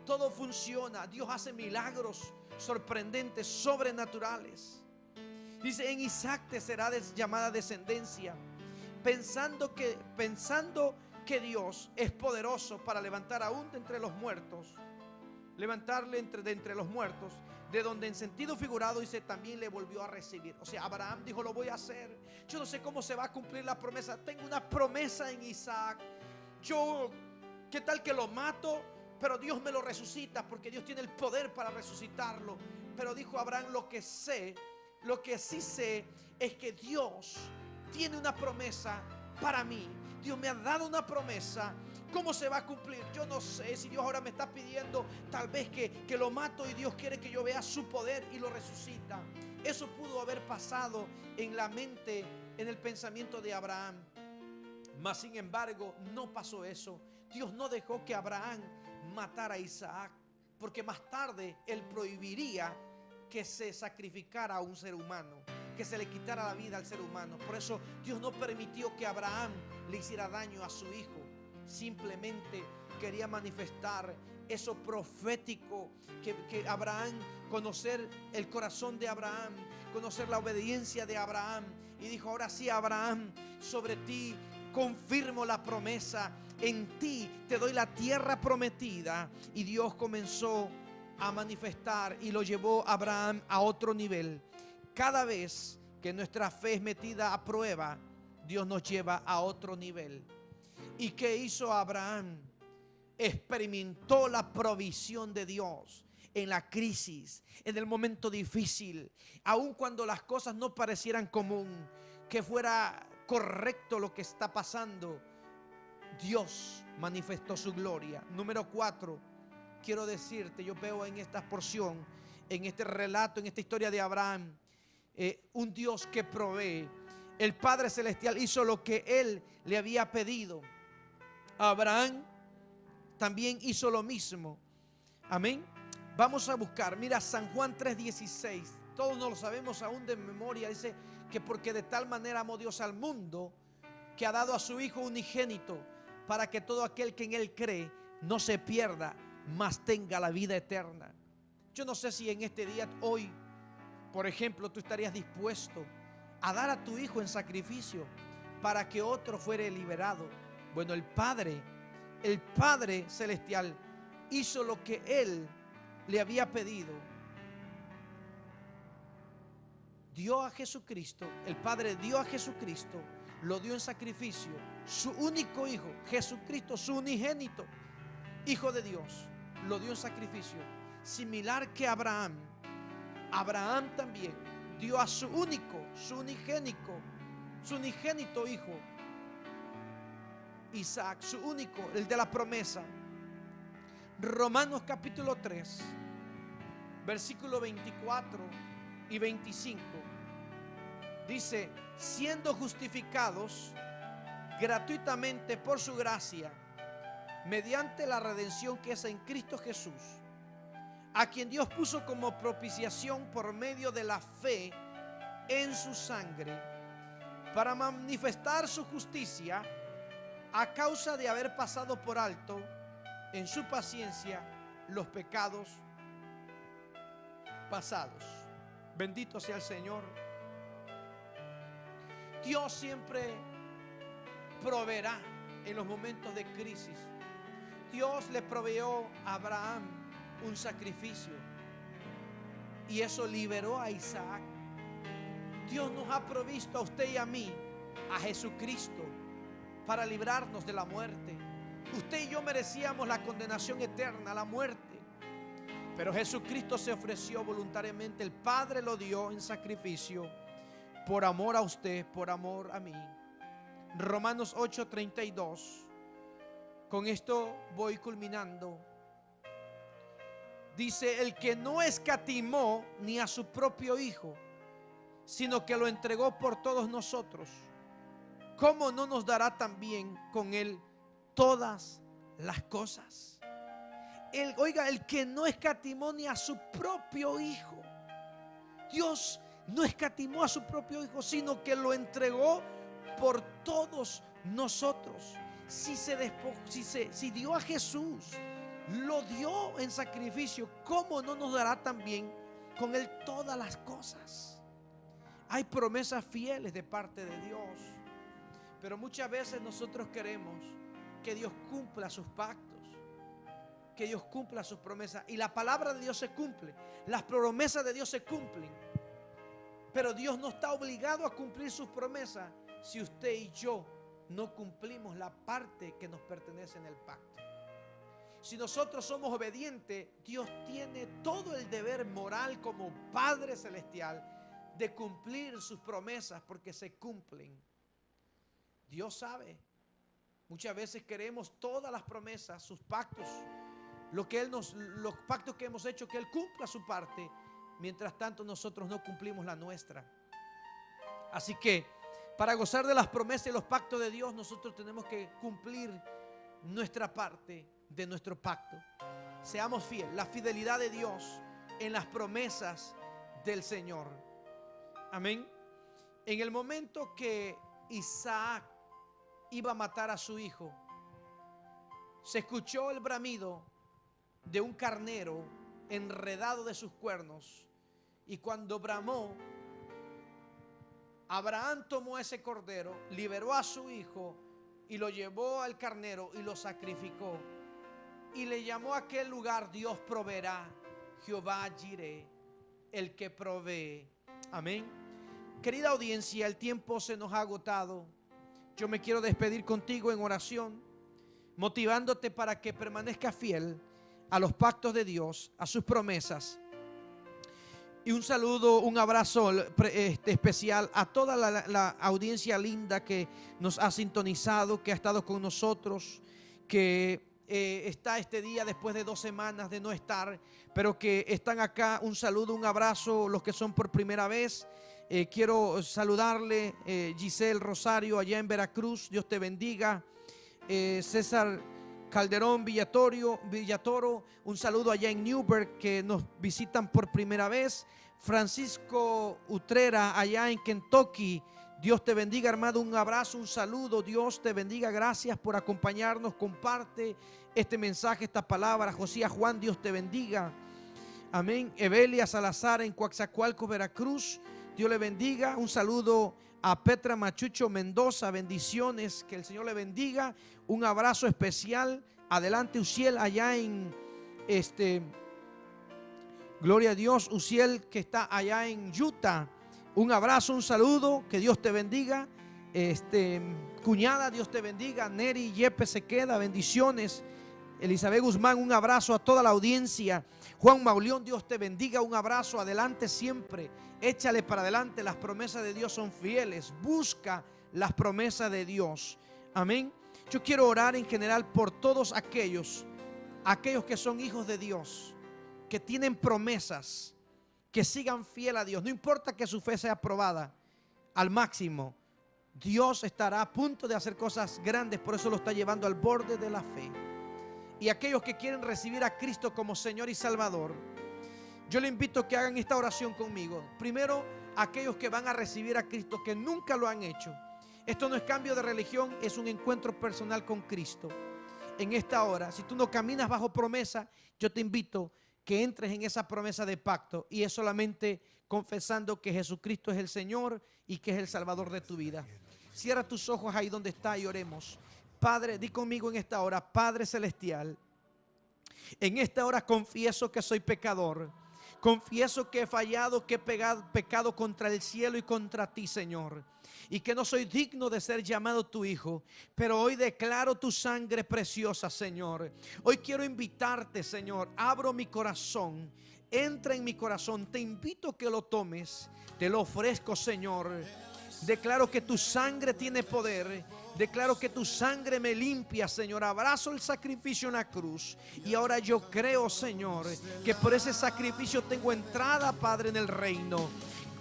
todo funciona. Dios hace milagros sorprendentes, sobrenaturales. Dice: en Isaac te será llamada descendencia, pensando que Dios es poderoso para levantar aún de entre los muertos, levantarle de entre los muertos, de donde en sentido figurado dice también le volvió a recibir. O sea, Abraham dijo: lo voy a hacer. Yo no sé cómo se va a cumplir la promesa. Tengo una promesa en Isaac. ¿Qué tal que lo mato? Pero Dios me lo resucita, porque Dios tiene el poder para resucitarlo. Pero dijo Abraham: lo que sí sé es que Dios tiene una promesa para mí. Dios me ha dado una promesa. ¿Cómo se va a cumplir? Yo no sé. Si Dios ahora me está pidiendo tal vez que lo mato, y Dios quiere que yo vea su poder y lo resucita. Eso pudo haber pasado en la mente, en el pensamiento de Abraham. Mas sin embargo no pasó eso. Dios no dejó que Abraham matara a Isaac, porque más tarde él prohibiría que se sacrificara a un ser humano, que se le quitara la vida al ser humano. Por eso Dios no permitió que Abraham le hiciera daño a su hijo. Simplemente quería manifestar eso profético, que Abraham, conocer el corazón de Abraham, conocer la obediencia de Abraham. Y dijo: ahora sí, Abraham, sobre ti confirmo la promesa, en ti te doy la tierra prometida. Y Dios comenzó a manifestar y lo llevó a Abraham a otro nivel. Cada vez que nuestra fe es metida a prueba, Dios nos lleva a otro nivel. ¿Y qué hizo Abraham? Experimentó la provisión de Dios en la crisis, en el momento difícil, aun cuando las cosas no parecieran común, que fuera correcto lo que está pasando. Dios manifestó su gloria. Número 4, quiero decirte, yo veo en esta porción, en este relato, en esta historia de Abraham, un Dios que provee. El Padre Celestial hizo lo que Él le había pedido. Abraham también hizo lo mismo. Amén. Vamos a buscar, mira, San Juan 3:16. Todos nos lo sabemos aún de memoria. Dice que porque de tal manera amó Dios al mundo, que ha dado a su Hijo unigénito para que todo aquel que en Él cree no se pierda, mas tenga la vida eterna. Yo no sé si en este día, hoy, por ejemplo, tú estarías dispuesto a dar a tu Hijo en sacrificio para que otro fuere liberado. Bueno, el Padre Celestial hizo lo que Él le había pedido. Dio a Jesucristo, el Padre dio a Jesucristo, lo dio en sacrificio, su único Hijo, Jesucristo, su unigénito, Hijo de Dios, lo dio en sacrificio. Similar que Abraham también dio a su unigénito Hijo, Isaac, su único, el de la promesa. Romanos capítulo 3, versículo 24 y 25 dice: siendo justificados gratuitamente por su gracia, mediante la redención que es en Cristo Jesús, a quien Dios puso como propiciación por medio de la fe en su sangre, para manifestar su justicia a causa de haber pasado por alto en su paciencia los pecados pasados. Bendito sea el Señor. Dios siempre proveerá en los momentos de crisis. Dios le proveyó a Abraham un sacrificio y eso liberó a Isaac. Dios nos ha provisto a usted y a mí a Jesucristo para librarnos de la muerte. Usted y yo merecíamos la condenación eterna, la muerte, pero Jesucristo se ofreció voluntariamente. El Padre lo dio en sacrificio por amor a usted, por amor a mí. Romanos 8:32. Con esto voy culminando. Dice: el que no escatimó ni a su propio Hijo, sino que lo entregó por todos nosotros, ¿cómo no nos dará también con Él todas las cosas? El que no escatimó ni a su propio Hijo. Dios no escatimó a su propio Hijo, sino que lo entregó por todos nosotros. Si dio a Jesús, lo dio en sacrificio, ¿cómo no nos dará también con Él todas las cosas? Hay promesas fieles de parte de Dios, pero muchas veces nosotros queremos que Dios cumpla sus pactos, que Dios cumpla sus promesas. Y la palabra de Dios se cumple, las promesas de Dios se cumplen, pero Dios no está obligado a cumplir sus promesas si usted y yo no cumplimos la parte que nos pertenece en el pacto. Si nosotros somos obedientes, Dios tiene todo el deber moral como Padre Celestial de cumplir sus promesas, porque se cumplen. Dios sabe. Muchas veces queremos todas las promesas, sus pactos, los pactos que hemos hecho, que Él cumpla su parte. Mientras tanto, nosotros no cumplimos la nuestra. Así que para gozar de las promesas y los pactos de Dios, nosotros tenemos que cumplir nuestra parte de nuestro pacto. Seamos fieles, la fidelidad de Dios en las promesas del Señor. Amén. En el momento que Isaac iba a matar a su hijo, se escuchó el bramido de un carnero enredado de sus cuernos, y cuando bramó, Abraham tomó ese cordero, liberó a su hijo y lo llevó al carnero y lo sacrificó, y le llamó a aquel lugar: Dios proveerá, Jehová Jireh, el que provee. Amén. Querida audiencia, el tiempo se nos ha agotado. Yo me quiero despedir contigo en oración, motivándote para que permanezcas fiel a los pactos de Dios, a sus promesas. Y un saludo, un abrazo especial a toda la audiencia linda que nos ha sintonizado, que ha estado con nosotros, que está este día después de 2 semanas de no estar, pero que están acá. Un saludo, un abrazo, los que son por primera vez. Quiero saludarle, Giselle Rosario allá en Veracruz, Dios te bendiga. César Calderón Villatoro, un saludo allá en Newburgh, que nos visitan por primera vez. Francisco Utrera allá en Kentucky, Dios te bendiga, hermano. Un abrazo, un saludo. Dios te bendiga. Gracias por acompañarnos. Comparte este mensaje, esta palabra. Josías Juan, Dios te bendiga. Amén. Evelia Salazar en Coaxacualco, Veracruz. Dios le bendiga. Un saludo a Petra Machucho Mendoza. Bendiciones. Que el Señor le bendiga. Un abrazo especial. Adelante, Uciel, allá en gloria a Dios, Uciel, que está allá en Utah. Un abrazo, un saludo. Que Dios te bendiga. Cuñada, Dios te bendiga. Neri Yepe se queda. Bendiciones. Elizabeth Guzmán, un abrazo a toda la audiencia. Juan Mauleón, Dios te bendiga. Un abrazo, adelante siempre. Échale para adelante. Las promesas de Dios son fieles. Busca las promesas de Dios. Amén. Yo quiero orar en general por todos aquellos que son hijos de Dios, que tienen promesas, que sigan fiel a Dios. No importa que su fe sea probada al máximo. Dios estará a punto de hacer cosas grandes. Por eso lo está llevando al borde de la fe. Y aquellos que quieren recibir a Cristo como Señor y Salvador, yo le invito a que hagan esta oración conmigo. Primero, aquellos que van a recibir a Cristo, que nunca lo han hecho. Esto no es cambio de religión, es un encuentro personal con Cristo. En esta hora, si tú no caminas bajo promesa, yo te invito que entres en esa promesa de pacto. Y es solamente confesando que Jesucristo es el Señor y que es el Salvador de tu vida. Cierra tus ojos ahí donde está y oremos. Padre, di conmigo en esta hora: Padre Celestial, en esta hora confieso que soy pecador. Confieso que he fallado, que he pecado contra el cielo y contra ti, Señor. Y que no soy digno de ser llamado tu hijo. Pero hoy declaro tu sangre preciosa, Señor. Hoy quiero invitarte, Señor. Abro mi corazón. Entra en mi corazón. Te invito a que lo tomes. Te lo ofrezco, Señor. Declaro que tu sangre tiene poder. Declaro que tu sangre me limpia, Señor. Abrazo el sacrificio en la cruz. Y ahora yo creo, Señor, que por ese sacrificio tengo entrada, Padre, en el reino.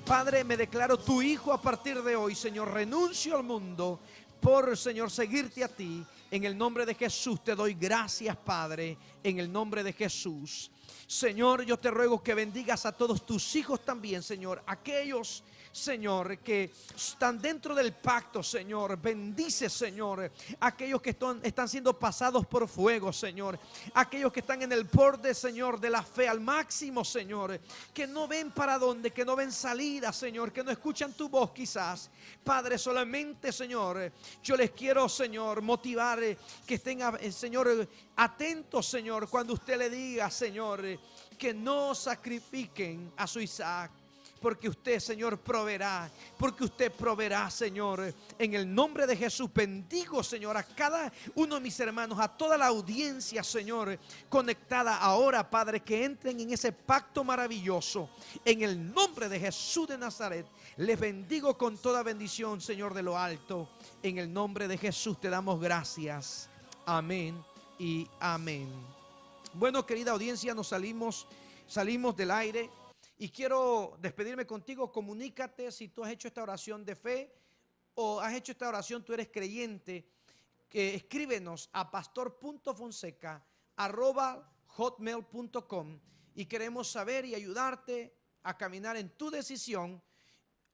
Padre, me declaro tu hijo a partir de hoy, Señor. Renuncio al mundo por, Señor, seguirte a ti. En el nombre de Jesús te doy gracias, Padre. En el nombre de Jesús. Señor, yo te ruego que bendigas a todos tus hijos también, Señor. Aquellos, Señor, que están dentro del pacto, Señor. Bendice, Señor, aquellos que están siendo pasados por fuego, Señor. Aquellos que están en el borde, Señor, de la fe al máximo, Señor. Que no ven para dónde, que no ven salida, Señor. Que no escuchan tu voz quizás. Padre, solamente, Señor, yo les quiero, Señor, motivar que estén, Señor, atentos, Señor, cuando usted le diga, Señor, que no sacrifiquen a su Isaac. Porque usted, Señor, proveerá. Porque usted proveerá, Señor. En el nombre de Jesús bendigo, Señor, a cada uno de mis hermanos, a toda la audiencia, Señor, conectada ahora, Padre, que entren en ese pacto maravilloso. En el nombre de Jesús de Nazaret, les bendigo con toda bendición, Señor, de lo alto. En el nombre de Jesús te damos gracias. Amén y amén. Bueno, querida audiencia, nos salimos del aire. Y quiero despedirme contigo. Comunícate si tú has hecho esta oración de fe o has hecho esta oración, tú eres creyente. Escríbenos a pastor.fonseca@hotmail.com y queremos saber y ayudarte a caminar en tu decisión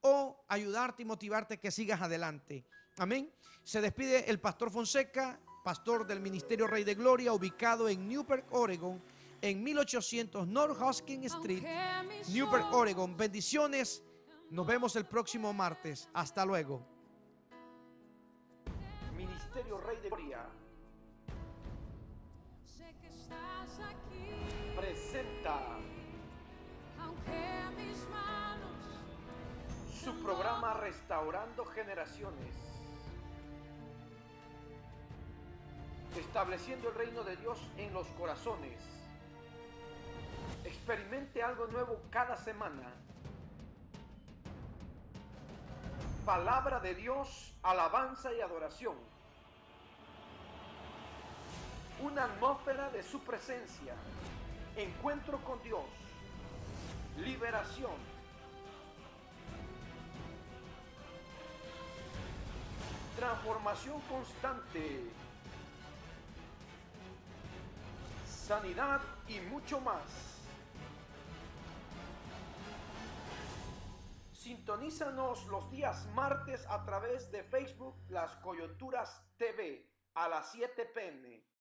o ayudarte y motivarte que sigas adelante. Amén. Se despide el Pastor Fonseca, pastor del Ministerio Rey de Gloria, ubicado en Newberg, Oregon, en 1800 North Hoskins Street, Newberg, Oregon. Bendiciones. Nos vemos el próximo martes. Hasta luego. Ministerio Rey de Gloria presenta su programa Restaurando Generaciones, estableciendo el reino de Dios en los corazones. Experimente algo nuevo cada semana. Palabra de Dios, alabanza y adoración. Una atmósfera de su presencia. Encuentro con Dios. Liberación. Transformación constante. Sanidad y mucho más. Sintonía Sintonízanos los días martes a través de Facebook, Las Coyunturas TV, a las 7 p.m.